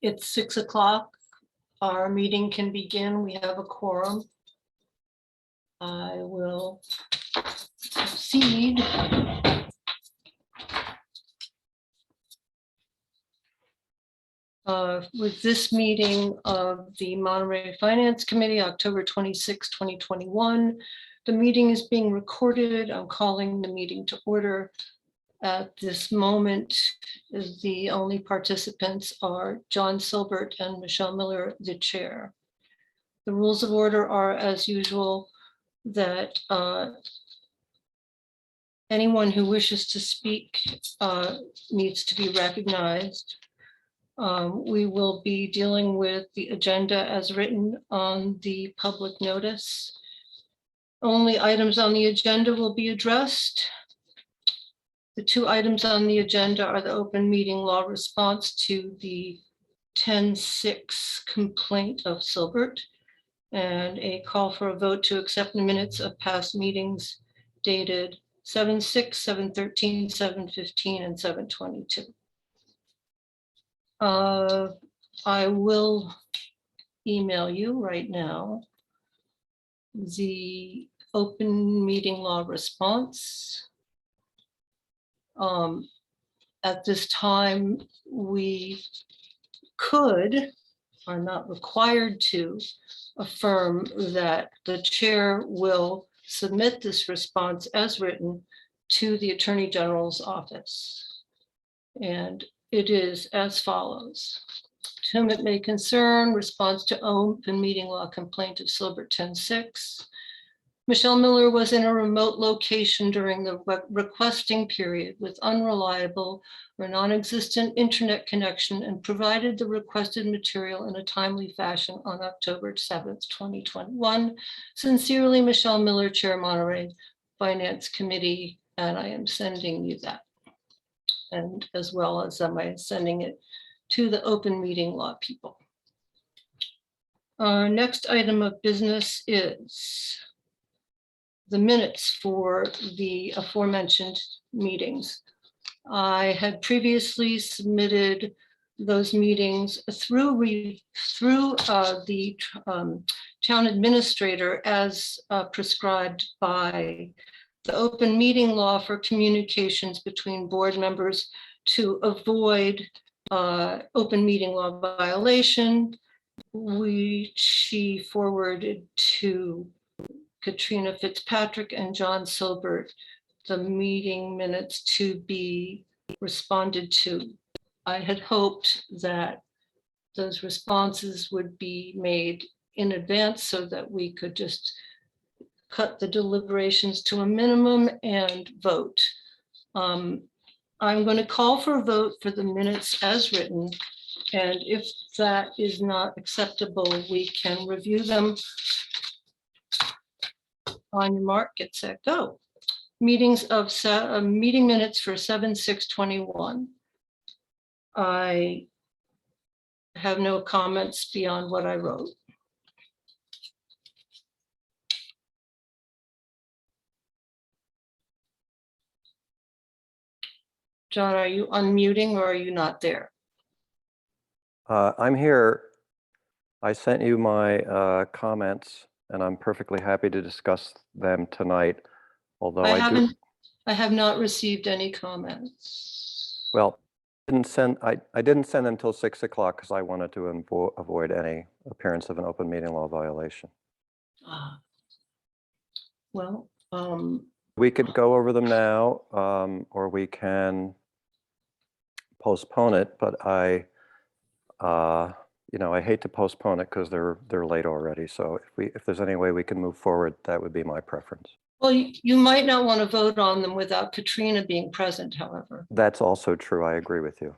It's 6 o'clock. Our meeting can begin. We have a quorum. I will proceed. With this meeting of the Monterey Finance Committee, October 26, 2021. The meeting is being recorded. I'm calling the meeting to order. At this moment, the only participants are John Silbert and Michelle Miller, the chair. The rules of order are, as usual, that anyone who wishes to speak needs to be recognized. We will be dealing with the agenda as written on the public notice. Only items on the agenda will be addressed. The two items on the agenda are the open meeting law response to the 10-6 complaint of Silbert and a call for a vote to accept the minutes of past meetings dated 7-6, 7-13, 7-15, and 7-22. I will email you right now the open meeting law response. At this time, we could, are not required to, affirm that the chair will submit this response as written to the Attorney General's office. And it is as follows. To whom it may concern, response to open meeting law complaint of Silbert 10-6. Michelle Miller was in a remote location during the requesting period with unreliable or non-existent internet connection and provided the requested material in a timely fashion on October 7th, 2021. Sincerely, Michelle Miller, Chair, Monterey Finance Committee, and I am sending you that. And as well as I'm sending it to the open meeting law people. Our next item of business is the minutes for the aforementioned meetings. I had previously submitted those meetings through the town administrator as prescribed by the open meeting law for communications between board members to avoid open meeting law violation. She forwarded to Katrina Fitzpatrick and John Silbert the meeting minutes to be responded to. I had hoped that those responses would be made in advance so that we could just cut the deliberations to a minimum and vote. I'm going to call for a vote for the minutes as written. And if that is not acceptable, we can review them. On your mark, get set, go. Meeting minutes for 7/6/21. I have no comments beyond what I wrote. John, are you unmuting or are you not there? I'm here. I sent you my comments and I'm perfectly happy to discuss them tonight. Although I have not received any comments. Well, I didn't send them until 6 o'clock because I wanted to avoid any appearance of an open meeting law violation. Well, we could go over them now, or we can postpone it. But I hate to postpone it because they're late already. So if there's any way we can move forward, that would be my preference. Well, you might not want to vote on them without Katrina being present, however. That's also true. I agree with you.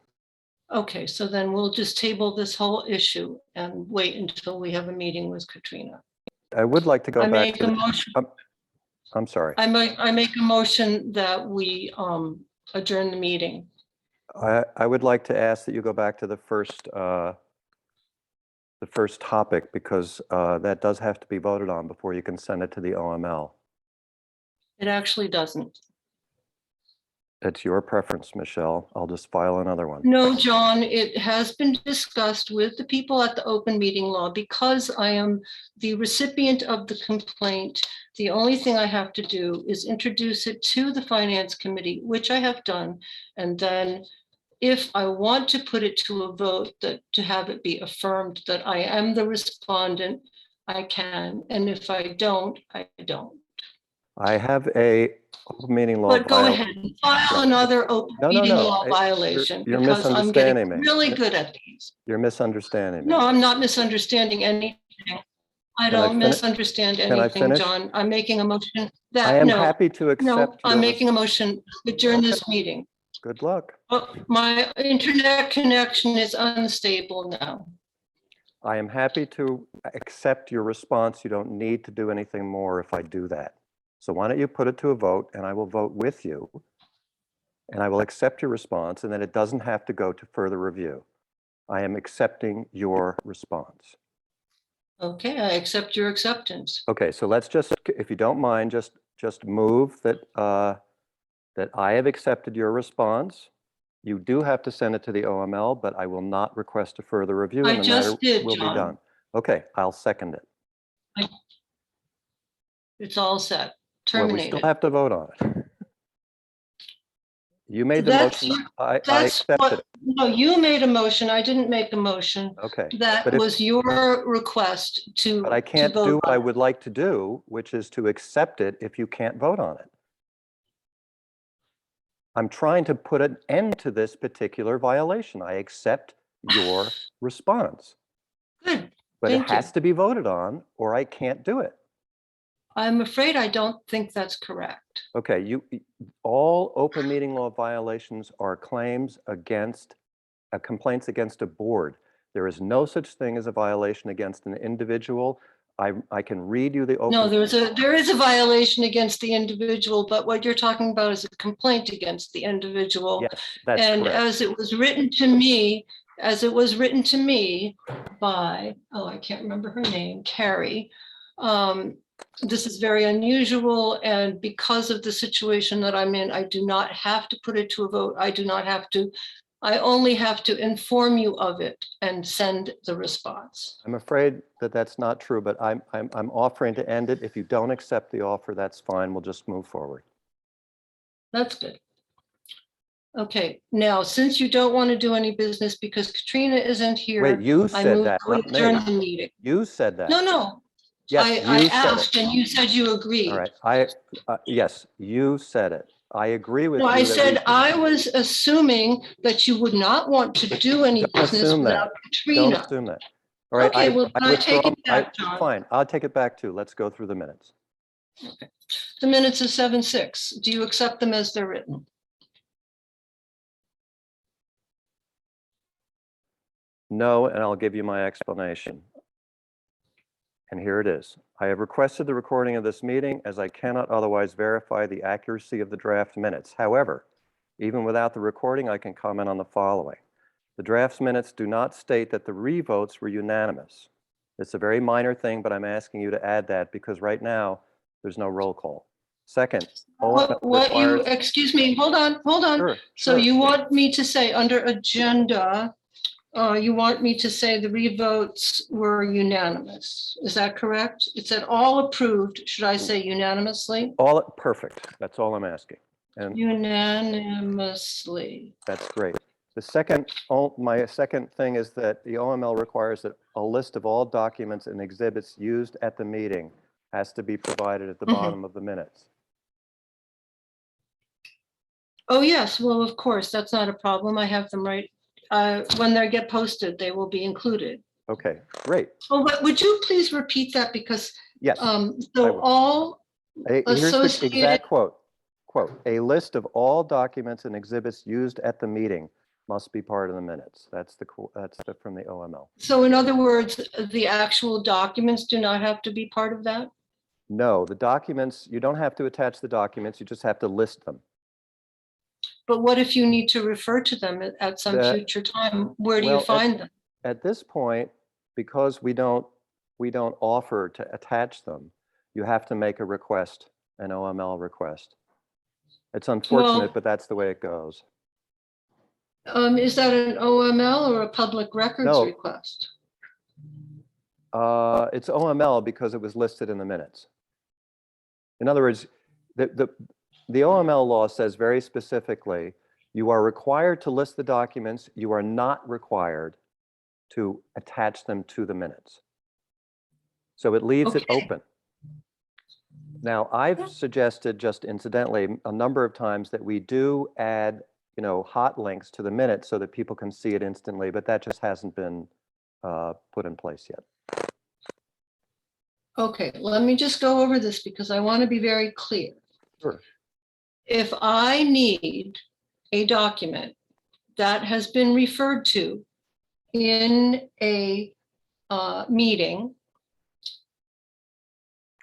Okay, so then we'll just table this whole issue and wait until we have a meeting with Katrina. I would like to go back to a motion. I'm sorry. I make a motion that we adjourn the meeting. I would like to ask that you go back to the first topic because that does have to be voted on before you can send it to the OML. It actually doesn't. It's your preference, Michelle. I'll just file another one. No, John, it has been discussed with the people at the open meeting law. Because I am the recipient of the complaint, the only thing I have to do is introduce it to the finance committee, which I have done. And then if I want to put it to a vote, that to have it be affirmed that I am the respondent, I can. And if I don't, I don't. I have a open meeting law But go violation. ahead and file another open No, meeting no. law violation, You're because I'm getting misunderstanding me. really good at these. You're misunderstanding me. No, I'm not misunderstanding anything. I Can I don't misunderstand Can I anything, finish? John. I'm making a motion I that, am no, happy to accept. no, I'm your making a motion during this meeting. Good luck. Oh, my internet connection is unstable now. I am happy to accept your response. You don't need to do anything more if I do that. So why don't you put it to a vote and I will vote with you. And I will accept your response, and then it doesn't have to go to further review. I am accepting your response. Okay, I accept your acceptance. Okay, so let's just, if you don't mind, just move that that I have accepted your response. You do have to send it to the OML, but I will not request a further review. I And the just matter did, will be John. done. Okay, I'll second it. It's all set. Well, we Terminated. still have to vote on it. You made the That's motion. I That's accepted what, it. no, you made a motion. I didn't make a motion. Okay. That But if- was your request to. But I can't to vote do what on I it. would like to do, which is to accept it if you can't vote on it. I'm trying to put an end to this particular violation. I accept your response, Good. but Thank it has you. to be voted on or I can't do it. I'm afraid I don't think that's correct. Okay, all open meeting law violations are claims against, complaints against a board. There is no such thing as a violation against an individual. I can read you the open. No, there is a violation against the individual, but what you're talking about is a complaint against the individual. Yes, that's And correct. as it was written to me by, oh, I can't remember her name, Carrie. This is very unusual, and because of the situation that I'm in, I do not have to put it to a vote. I only have to inform you of it and send the response. I'm afraid that that's not true, but I'm offering to end it. If you don't accept the offer, that's fine. We'll just move forward. That's good. Okay, now, since you don't want to do any business because Katrina isn't here. Wait, you I said move that, to not adjourn me. the meeting. You said that. No. Yes, I you said asked it. and you said you agreed. All right, yes, you said it. I agree with No, you. I that said I was assuming that you would not want to do any Don't business assume without that. Katrina. Don't assume that. All right, Okay, well, I take withdraw. it back, John. Fine, I'll take it back too. Let's go through the minutes. The minutes of 7/6. Do you accept them as they're written? No, and I'll give you my explanation. And here it is. I have requested the recording of this meeting as I cannot otherwise verify the accuracy of the draft minutes. However, even without the recording, I can comment on the following. The draft minutes do not state that the revotes were unanimous. It's a very minor thing, but I'm asking you to add that because right now there's no roll call. Second, Excuse me, hold on. Sure, So sure. you want me to say under agenda, you want me to say the revotes were unanimous. Is that correct? It said all approved. Should I say unanimously? Perfect. That's all I'm asking. And Unanimously. that's great. My second thing is that the OML requires that a list of all documents and exhibits used at the meeting has to be provided at the bottom of the minutes. Oh, yes. Well, of course, that's not a problem. I have them right. When they get posted, they will be included. Okay, great. Oh, but would you please repeat that? Because Yes. I so will. all Here's the associated. exact quote. A list of all documents and exhibits used at the meeting must be part of the minutes. That's from the OML. So in other words, the actual documents do not have to be part of that? No, the documents, you don't have to attach the documents, you just have to list them. But what if you need to refer to them at some future time? Where do you find them? At this point, because we don't offer to attach them, you have to make a request, an OML request. It's unfortunate, Well, but that's the way it goes. is that an OML or a public records No. request? It's OML because it was listed in the minutes. In other words, the OML law says very specifically, you are required to list the documents. You are not required to attach them to the minutes. So it leaves it open. Now, I've suggested, just incidentally, a number of times that we do add, hot links to the minutes so that people can see it instantly, but that just hasn't been put in place yet. Okay, let me just go over this because I want to be very clear. Sure. If I need a document that has been referred to in a meeting,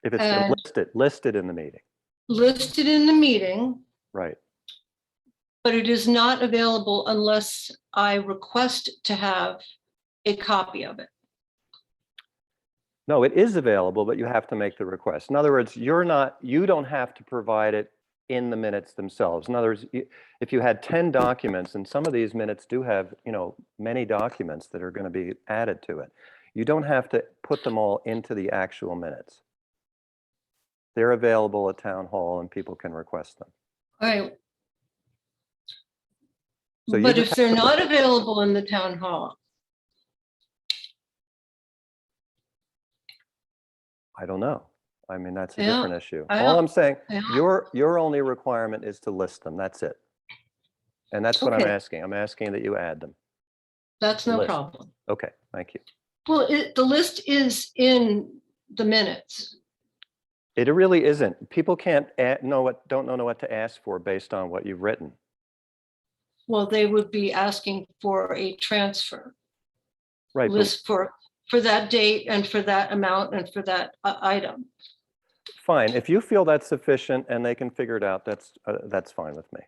If it's been and listed in the meeting, listed in the meeting, right? but it is not available unless I request to have a copy of it. No, it is available, but you have to make the request. In other words, you don't have to provide it in the minutes themselves. In other words, if you had 10 documents, and some of these minutes do have, many documents that are going to be added to it, you don't have to put them all into the actual minutes. They're available at Town Hall and people can request them. All right. So but if they're not available in the Town Hall, I don't know. I mean, that's a different issue. I All don't- I'm saying, yeah. your only requirement is to list them. That's it. And that's what I'm Okay. asking. I'm asking that you add them. That's no List. problem. Okay, thank you. Well, the list is in the minutes. It really isn't. People can't don't know what to ask for based on what you've written. Well, they would be asking for a transfer Right. list for that date and for that amount and for that item. Fine. If you feel that's sufficient and they can figure it out, that's fine with me.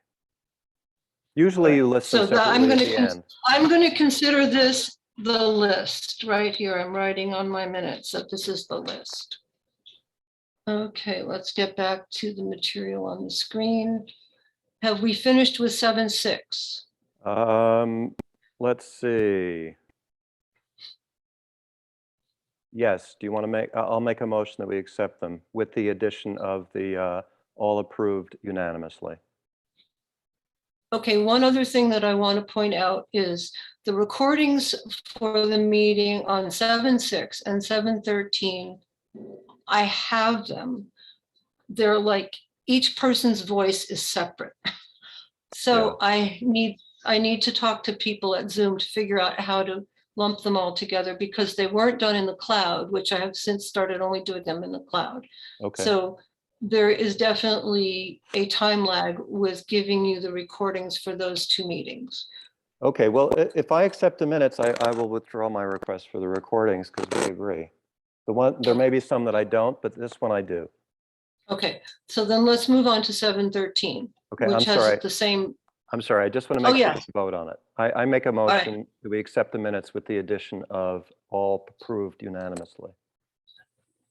Usually you list them separately at the end. I'm going to consider this the list right here. I'm writing on my minutes that this is the list. Okay, let's get back to the material on the screen. Have we finished with 7.6? Let's see. Yes, do you want to I'll make a motion that we accept them with the addition of the all approved unanimously. Okay, one other thing that I want to point out is the recordings for the meeting on 7.6 and 7.13, I have them. They're like, each person's voice is separate. So I need to talk to people at Zoom to figure out how to lump them all together because they weren't done in the cloud, which I have since started only doing them in the cloud. Okay. So there is definitely a time lag with giving you the recordings for those two meetings. Okay, well, if I accept the minutes, I will withdraw my request for the recordings because we agree. There may be some that I don't, but this one I do. Okay, so then let's move on to 7.13, Okay, which has the same. I'm sorry, I just want to make sure we vote on it. I make a motion right. that we accept the minutes with the addition of all approved unanimously.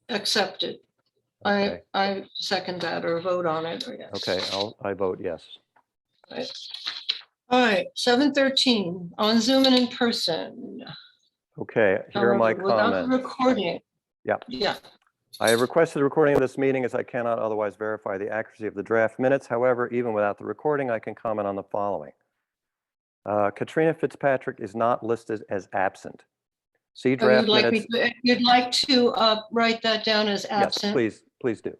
Accepted. Okay. I second that or vote on it. Or yes. Okay, I vote yes. Right. All right, 7.13 on Zoom and in person. Okay, here are my without the comments. recording. Yeah. Yeah. I have requested a recording of this meeting as I cannot otherwise verify the accuracy of the draft minutes. However, even without the recording, I can comment on the following. Katrina Fitzpatrick is not listed as absent. See draft minutes. You'd like to write that down as absent? Yes, please do.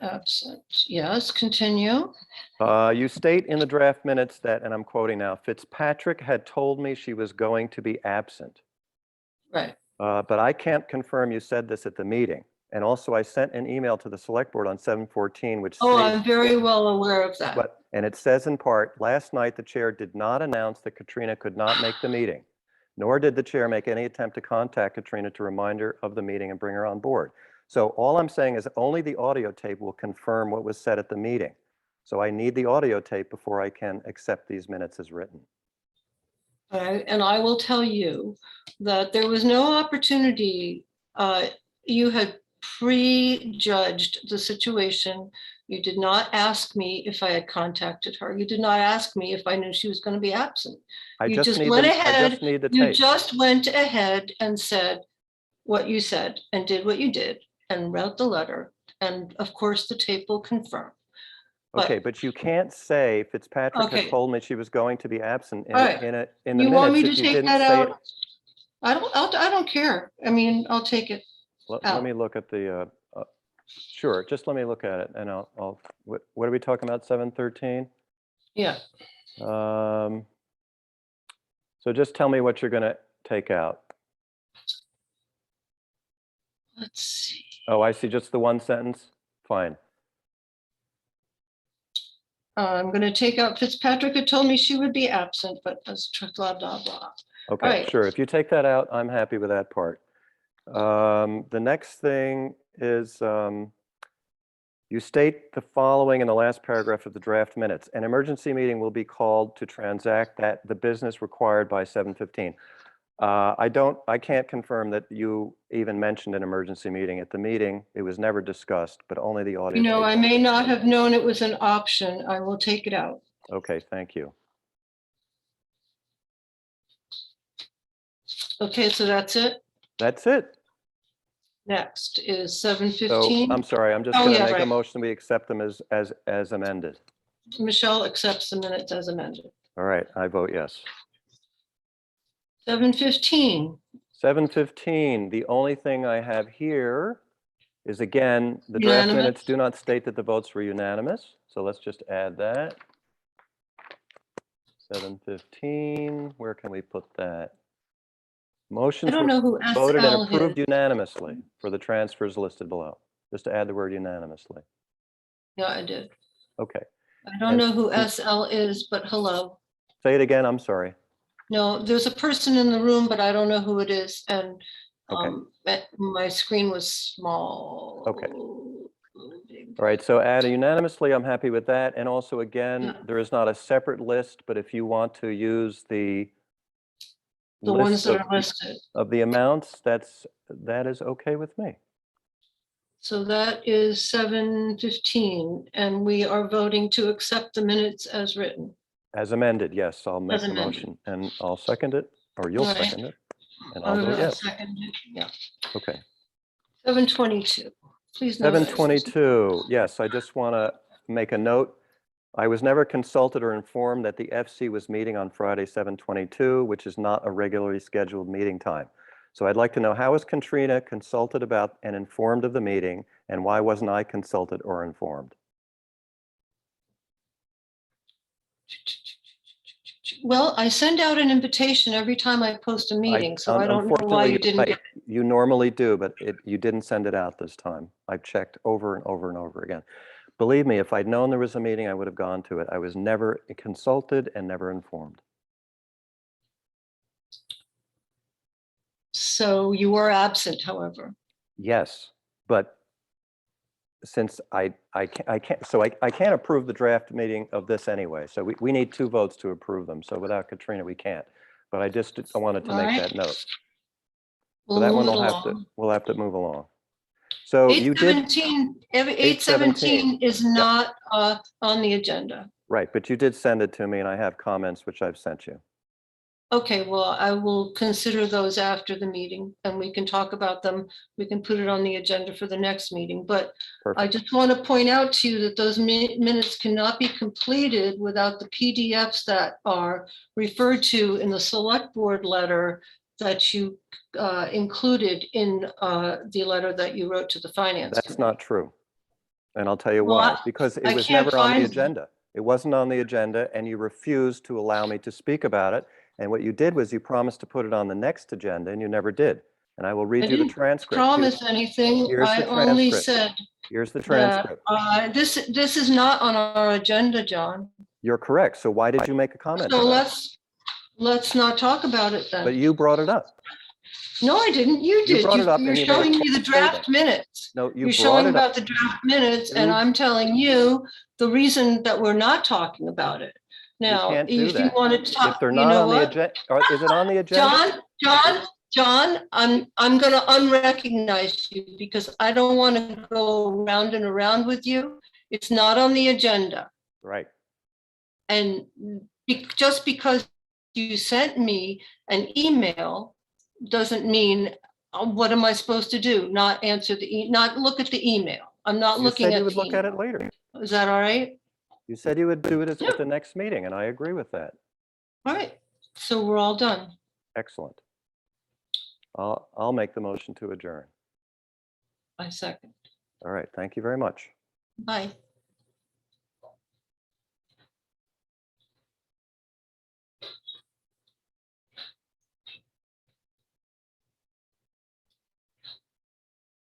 Absent. Yes, continue. You state in the draft minutes that, and I'm quoting now, Fitzpatrick had told me she was going to be absent. Right. But I can't confirm you said this at the meeting. And also I sent an email to the select board on 7/14, which I'm very well aware of that. And it says in part, last night the chair did not announce that Katrina could not make the meeting, nor did the chair make any attempt to contact Katrina to remind her of the meeting and bring her on board. So all I'm saying is only the audio tape will confirm what was said at the meeting. So I need the audio tape before I can accept these minutes as written. And I will tell you that there was no opportunity you had prejudged the situation. You did not ask me if I had contacted her. You did not ask me if I knew she was going to be absent. I You just just need went I ahead. just need the You tape. just went ahead and said what you said and did what you did and wrote the letter. And of course, the tape will confirm. Okay, but you can't say Fitzpatrick had Okay. told me she was going to be absent All right. in the You want me minutes to if you take didn't that say out? it. I don't care. I mean, I'll take it. Let me look at the, sure, just let me look at it and what are we talking about, 713? Yeah. So just tell me what you're gonna take out. Let's see. Oh, I see, just the one sentence? Fine. I'm going to take out Fitzpatrick had told me she would be absent, but that's blah, blah, blah. Okay, right. sure, if you take that out, I'm happy with that part. The next thing is, you state the following in the last paragraph of the draft minutes. An emergency meeting will be called to transact the business required by 7:15. I can't confirm that you even mentioned an emergency meeting at the meeting. It was never discussed, but only the audio. You know, tape I may not have known it was an option. I will take it out. Okay, thank you. Okay, so that's it. That's it. Next is So 7:15. I'm sorry, I'm just Oh, gonna yeah, make a right. motion, we accept them as amended. Michelle accepts the minutes as amended. All right, I vote yes. 7:15. 7:15, the only thing I have here is, again, the draft Unanimous. minutes do not state that the votes were unanimous, so let's just add that. 7:15, where can we put that? I Motions don't were know who voted and SL approved is. unanimously for the transfers listed below, just to add the word unanimously. Yeah, I did. Okay, I don't And know who who- SL is, but hello. say it again, I'm sorry. No, there's a person in the room, but I don't know who it is. And Okay. my screen was small. Okay. All right, so add a unanimously, I'm happy with that. And also, again, Yeah. there is not a separate list, but if you want to use the The ones list that are listed. of the amounts, that is okay with me. So that is 7:15, and we are voting to accept the minutes as written. As amended, yes, I'll make As the amended. motion and I'll second it, or you'll All right. second it, and I'll vote yes. Second, yeah. Okay. 7:22. Please note. 7:22, yes, I just want to make a note. I was never consulted or informed that the FC was meeting on Friday, 7:22, which is not a regularly scheduled meeting time. So I'd like to know, how was Katrina consulted about and informed of the meeting, and why wasn't I consulted or informed? Well, I send out an invitation every time I post a meeting, so I don't know why Unfortunately, you didn't get it. you normally do, but you didn't send it out this time. I've checked over and over and over again. Believe me, if I'd known there was a meeting, I would have gone to it. I was never consulted and never informed. So you were absent, however. Yes, but since I can't approve the draft meeting of this anyway. So we need 2 votes to approve them. So without Katrina, we can't. But I wanted to All make right. that note. We'll So that one move it we'll along. have to move along. So you did 8:17 is not on the agenda. right, but you did send it to me, and I have comments which I've sent you. Okay, well, I will consider those after the meeting and we can talk about them. We can put it on the agenda for the next meeting, but I Perfect. just want to point out to you that those minutes cannot be completed without the PDFs that are referred to in the select board letter that you included in the letter that you wrote to the finance That's committee. not true. And I'll tell you Well, why. Because it I was can't never on the find- agenda. It wasn't on the agenda, and you refused to allow me to speak about it. And what you did was you promised to put it on the next agenda, and you never did. And I will read I you the didn't transcript. promise anything. Here's the I only transcript. said Here's the that transcript. this is not on our agenda, John. You're correct. So why did you make a comment So about it? let's not talk about it But then. you brought it up. No, I didn't. You did. brought it up You're and you made a showing me the false draft statement. minutes. No, you You're brought showing it up. about the draft minutes, and You- I'm telling you the reason that we're not talking about it. Now, can't do if you that. wanted to talk, If they're you not know on the what? agenda, is it on the agenda? John, John, I'm going to unrecognize you because I don't want to go around and around with you. It's not on the agenda. Right. And just because you sent me an email doesn't mean, what am I supposed to do? Not answer not look at the email. I'm not You looking said at you would the look at it email. later. Is that all right? You said you would do it Yeah. at the next meeting, and I agree with that. All right. So we're all done. Excellent. I'll make the motion to adjourn. I second. All right. Thank you very much. Bye.